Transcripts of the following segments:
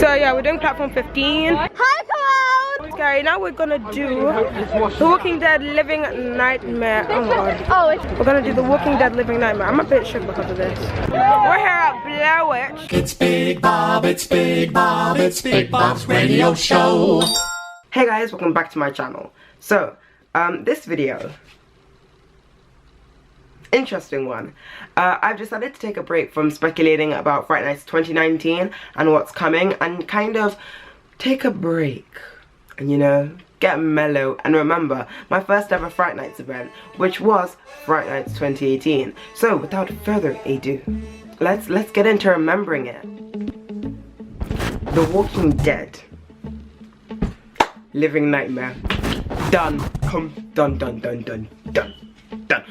So yeah, we're doing platform 15. Hi, Cloud! Okay, now we're gonna do The Walking Dead Living Nightmare. Oh my god. We're gonna do The Walking Dead Living Nightmare. I'm a bit shook because of this. We're here at Blair Witch. It's Big Bob, it's Big Bob, it's Big Bob's radio show. Hey guys, welcome back to my channel. So, this video, interesting one. I've decided to take a break from speculating about Fright Nights 2019 and what's coming, and kind of take a break and, you know, get mellow and remember my first ever Fright Nights event, which was Fright Nights 2018. So without further ado, let's get into remembering it. The Walking Dead Living Nightmare. Done. Done.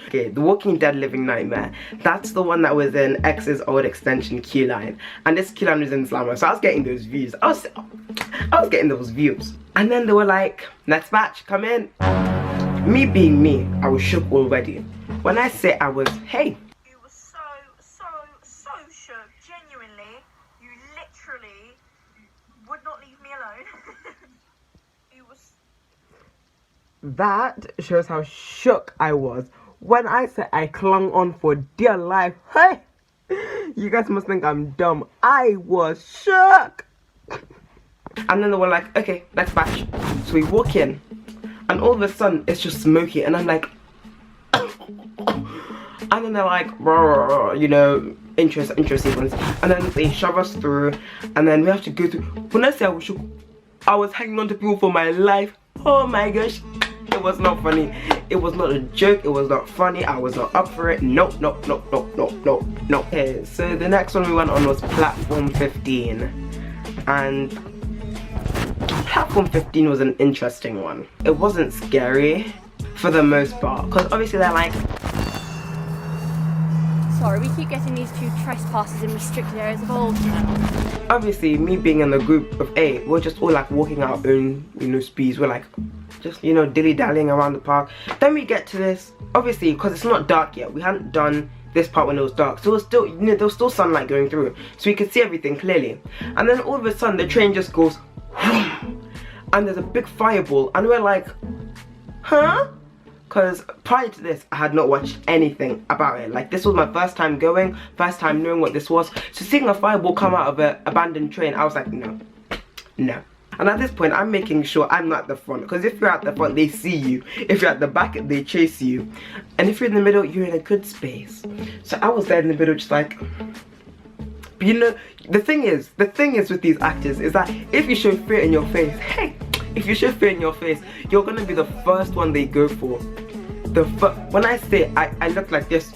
Okay, The Walking Dead Living Nightmare. That's the one that was in X's old extension queue line, and this queue line was in slammer, so I was getting those views. I was getting those views, and then they were like, "Next batch, come in." Me being me, I was shook already. When I say I was, hey. You were so shook. Genuinely, you literally would not leave me alone. You was. That shows how shook I was. When I said I clung on for dear life, hey, you guys must think I'm dumb. I was shook. And then they were like, okay, next batch. So we walk in, and all of a sudden it's just smoky, and I'm like, and then they're like, you know, intro sequence, and then they shove us through, and then we have to go through. When I say I was shook, I was hanging on to people for my life. Oh my gosh. It was not funny. It was not a joke. It was not funny. I was not up for it. Nope. Okay, so the next one we went on was platform 15. And platform 15 was an interesting one. It wasn't scary for the most part, because obviously they're like, sorry, we keep getting these two trespassers in restricted areas of old now. Obviously, me being in the group of 8, we're just all like walking our own, you know, speeds. We're like, just, you know, dilly-dallying around the park. Then we get to this, obviously, because it's not dark yet. We hadn't done this part when it was dark. So it was still, you know, there was still sunlight going through. So we could see everything clearly. And then all of a sudden, the train just goes, and there's a big fireball. And we're like, huh? Because prior to this, I had not watched anything about it. Like, this was my first time going, first time knowing what this was. So seeing a fireball come out of an abandoned train, I was like, no. And at this point, I'm making sure I'm not at the front. Because if you're at the front, they see you. If you're at the back, they chase you. And if you're in the middle, you're in a good space. So I was there in the middle, just like... But you know, the thing is with these actors is that if you show fear in your face, hey, if you show fear in your face, you're gonna be the first one they go for. When I say I looked like this,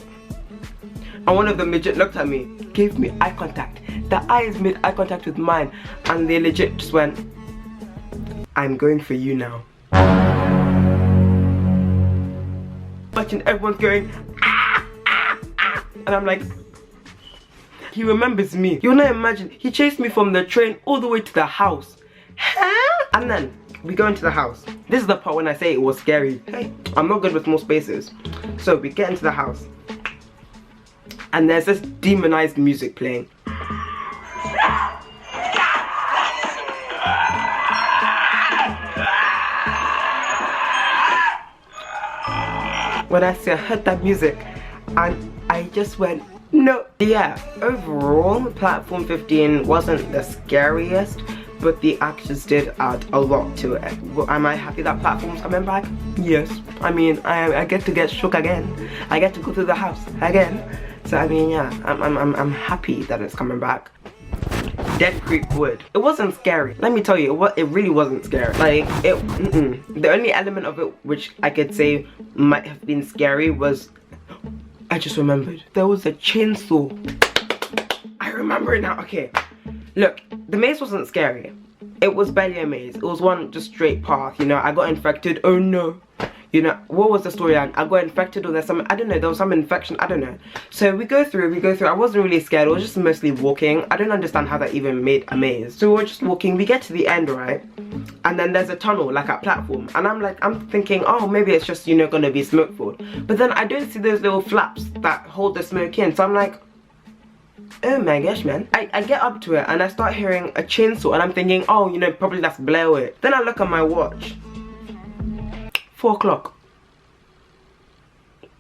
and one of them legit looked at me, gave me eye contact. The eyes made eye contact with mine, and they legit just went, I'm going for you now. Watching everyone's going, and I'm like, he remembers me. You'll not imagine, he chased me from the train all the way to the house. And then we go into the house. This is the part when I say it was scary. Hey, I'm not good with small spaces. So we get into the house, and there's this demonized music playing. When I say I heard that music, and I just went, no. Yeah, overall, platform 15 wasn't the scariest, but the actors did add a lot to it. Well, am I happy that platform's coming back? Yes. I mean, I get to get shook again. I get to go through the house again. So I mean, yeah, I'm happy that it's coming back. Dead Creek Wood. It wasn't scary. Let me tell you, it really wasn't scary. Like, the only element of it which I could say might have been scary was, I just remembered, there was a chainsaw. I remember it now. Okay, look, the maze wasn't scary. It was barely a maze. It was one just straight path, you know. I got infected. Oh no. You know, what was the storyline? I got infected, or there's some, I don't know, there was some infection, I don't know. So we go through, I wasn't really scared, I was just mostly walking. I don't understand how that even made a maze. So we're just walking, we get to the end, right? And then there's a tunnel, like a platform. And I'm thinking, oh, maybe it's just, you know, gonna be smoke filled. But then I don't see those little flaps that hold the smoke in. So I'm like, oh my gosh, man. I get up to it and I start hearing a chainsaw and I'm thinking, oh, you know, probably that's Blair Witch. Then I look at my watch. 4 o'clock.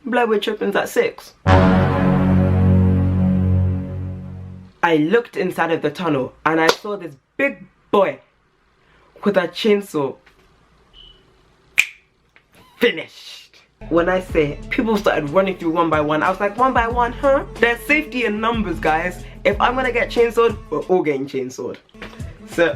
Blair Witch opens at 6. I looked inside of the tunnel and I saw this big boy with a chainsaw. Finished. When I say people started running through one by one, I was like, one by one, huh? There's safety in numbers, guys. If I'm gonna get chainsawed, we're all getting chainsawed. So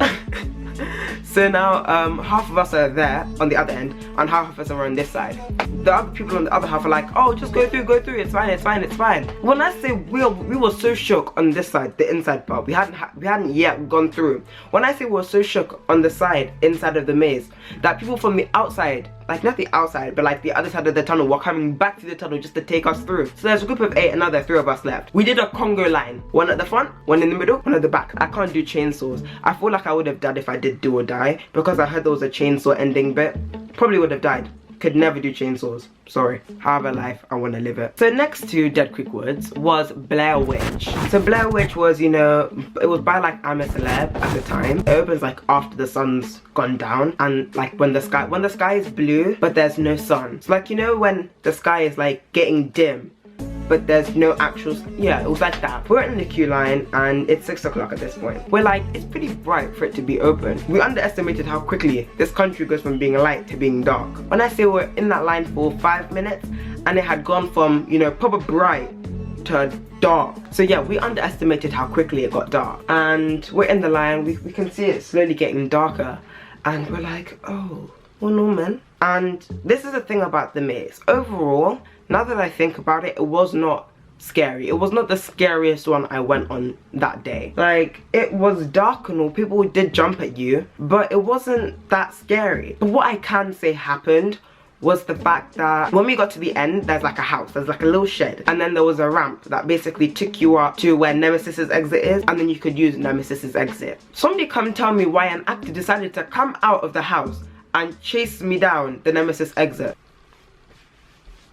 so now half of us are there on the other end and half of us are on this side. The other people on the other half are like, oh, just go through, it's fine, it's fine, it's fine. When I say we were so shook on this side, the inside part, we hadn't yet gone through. When I say we were so shook on the side, inside of the maze, that people from the outside, like not the outside, but like the other side of the tunnel, were coming back to the tunnel just to take us through. So there's a group of 8 and now there are 3 of us left. We did a Congo line, 1 at the front, 1 in the middle, 1 at the back. I can't do chainsaws. I feel like I would have died if I did do or die, because I heard there was a chainsaw ending bit. Probably would have died. Could never do chainsaws. Sorry. However life, I want to live it. So next to Dead Creek Woods was Blair Witch. So Blair Witch was, you know, it was by like I'm a Celeb at the time. It opens like after the sun's gone down and like when the sky is blue but there's no sun. So like, you know, when the sky is like getting dim but there's no actual, yeah, it was like that. We're in the queue line and it's 6 o'clock at this point. We're like, it's pretty bright for it to be open. We underestimated how quickly this country goes from being light to being dark. When I say we're in that line for 5 minutes and it had gone from, you know, proper bright to dark. So yeah, we underestimated how quickly it got dark. And we're in the line, we can see it slowly getting darker. And we're like, oh, well no man. And this is the thing about the maze. Overall, now that I think about it, it was not scary. It was not the scariest one I went on that day. Like, it was dark and all, people did jump at you, but it wasn't that scary. But what I can say happened was the fact that when we got to the end, there's like a house, there's like a little shed, and then there was a ramp that basically took you up to where Nemesis's exit is, and then you could use Nemesis's exit. Somebody come tell me why an actor decided to come out of the house and chase me down the Nemesis exit.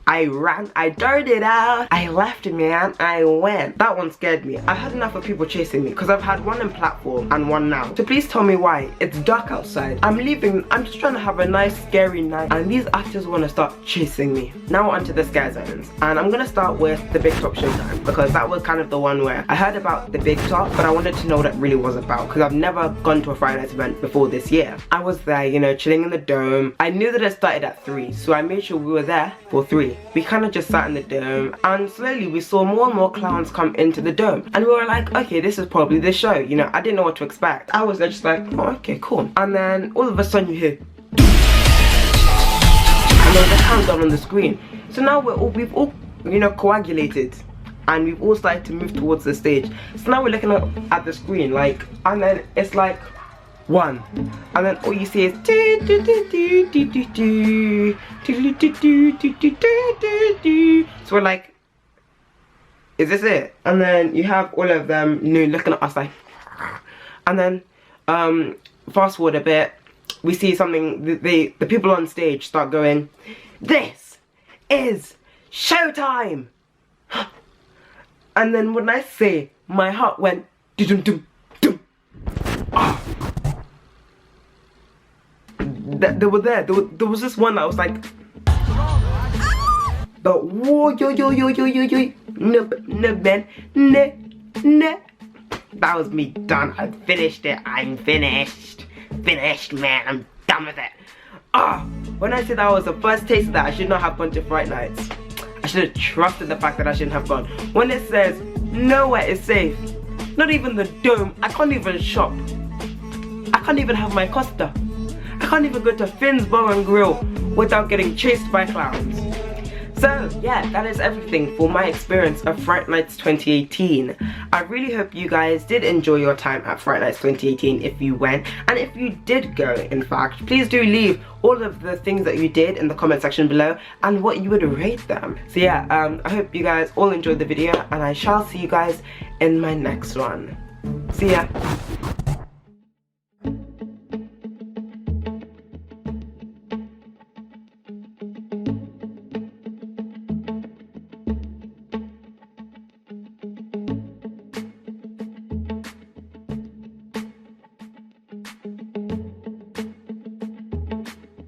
I ran, I darted out, I left man, I went. That one scared me. I had enough of people chasing me because I've had 1 in platform and 1 now. So please tell me why. It's dark outside. I'm leaving, I'm just trying to have a nice scary night and these actors want to start chasing me. Now onto the scare zones. And I'm going to start with the Big Top Showtime because that was kind of the one where I heard about the Big Top, but I wanted to know what it really was about because I've never gone to a Fright Nights event before this year. I was there, you know, chilling in the dome. I knew that it started at 3, so I made sure we were there for 3. We kind of just sat in the dome and slowly we saw more and more clowns come into the dome and we were like, okay, this is probably the show, you know. I didn't know what to expect. I was there just like, oh, okay, cool. And then all of a sudden you hear and there's a countdown on the screen. So now we've all, you know, coagulated and we've all started to move towards the stage. So now we're looking at the screen, like, and then it's like 1, and then all you see is so we're like, is this it? And then you have all of them, you know, looking at us like, and then fast forward a bit, we see something, the people on stage start going, this is showtime. And then when I say, my heart went dum dum dum. Oh. They were there. There was this one that was like, but whoa, yo, no, man, no. That was me done. I finished it. I'm finished, man. I'm done with it. When I said that was the first taste of that, I should not have gone to Fright Nights. I should have trusted the fact that I shouldn't have gone. When it says nowhere is safe, not even the dome, I can't even shop. I can't even have my Costa. I can't even go to Finn's Bar and Grill without getting chased by clowns. So yeah, that is everything for my experience of Fright Nights 2018. I really hope you guys did enjoy your time at Fright Nights 2018 if you went, and if you did go, in fact, please do leave all of the things that you did in the comment section below and what you would rate them. So yeah, I hope you guys all enjoyed the video and I shall see you guys in my next one. See ya.